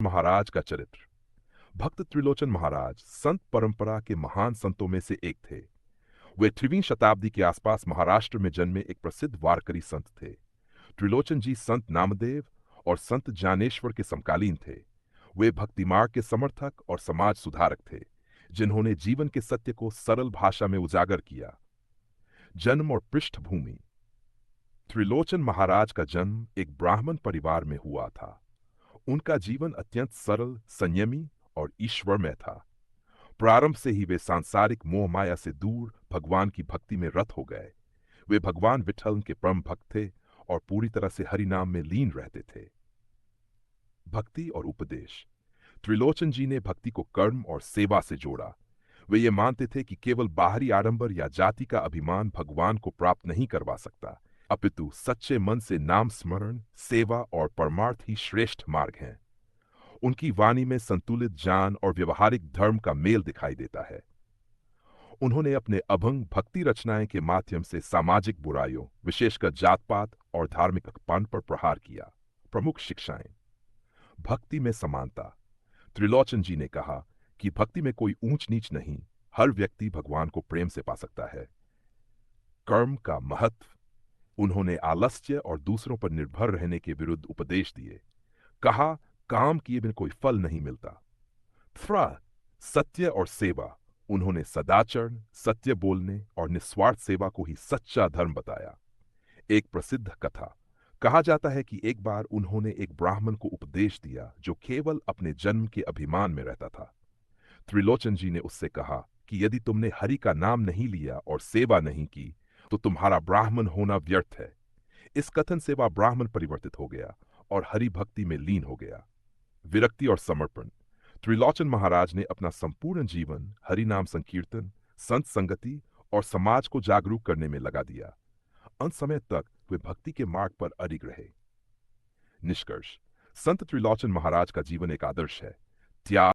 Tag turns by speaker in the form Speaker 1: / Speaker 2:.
Speaker 1: महाराज का चरित्र। भक्त त्रिलोचन महाराज संत परंपरा के महान संतों में से एक थे। वे 3वीं शताब्दी के आसपास महाराष्ट्र में जन्मे एक प्रसिद्ध वारकरी संत थे। त्रिलोचन जी संत नामदेव और संत ज्ञानेश्वर के समकालीन थे। वे भक्ति मार्ग के समर्थक और समाज सुधारक थे, जिन्होंने जीवन के सत्य को सरल भाषा में उजागर किया। जन्म और पृष्ठभूमि। त्रिलोचन महाराज का जन्म एक ब्राह्मण परिवार में हुआ था। उनका जीवन अत्यंत सरल, संयमी और ईश्वरमय था। प्रारंभ से ही वे सांसारिक मोह माया से दूर भगवान की भक्ति में रत हो गए। वे भगवान विठल के परम भक्त थे और पूरी तरह से हरि नाम में लीन रहते थे। भक्ति और उपदेश। त्रिलोचन जी ने भक्ति को कर्म और सेवा से जोड़ा। वे ये मानते थे कि केवल बाहरी आडंबर या जाति का अभिमान भगवान को प्राप्त नहीं करवा सकता, अपितु सच्चे मन से नाम स्मरण, सेवा और परमार्थ ही श्रेष्ठ मार्ग हैं। उनकी वाणी में संतुलित ज्ञान और व्यवहारिक धर्म का मेल दिखाई देता है। उन्होंने अपने अभंग भक्ति रचनाएं के माध्यम से सामाजिक बुराइयों, विशेषकर जात-पात और धार्मिक अकपान पर प्रहार किया। प्रमुख शिक्षाएं। भक्ति में समानता। त्रिलोचन जी ने कहा कि भक्ति में कोई ऊंच नीच नहीं, हर व्यक्ति भगवान को प्रेम से पा सकता है। कर्म का महत्व। उन्होंने आलस्य और दूसरों पर निर्भर रहने के विरुद्ध उपदेश दिए। कहा, काम किए बिना कोई फल नहीं मिलता। सत्य और सेवा। उन्होंने सदाचरण, सत्य बोलने और निस्वार्थ सेवा को ही सच्चा धर्म बताया। एक प्रसिद्ध कथा। कहा जाता है कि एक बार उन्होंने एक ब्राह्मण को उपदेश दिया जो केवल अपने जन्म के अभिमान में रहता था। त्रिलोचन जी ने उससे कहा कि यदि तुमने हरि का नाम नहीं लिया और सेवा नहीं की तो तुम्हारा ब्राह्मण होना व्यर्थ है। इस कथन से वह ब्राह्मण परिवर्तित हो गया और हरि भक्ति में लीन हो गया। विरक्ति और समर्पण। त्रिलोचन महाराज ने अपना संपूर्ण जीवन हरि नाम संकीर्तन, संत संगति और समाज को जागरूक करने में लगा दिया। अंत समय तक वे भक्ति के मार्ग पर अडिग रहे। निष्कर्ष। संत त्रिलोचन महाराज का जीवन एक आदर्श है। त्याग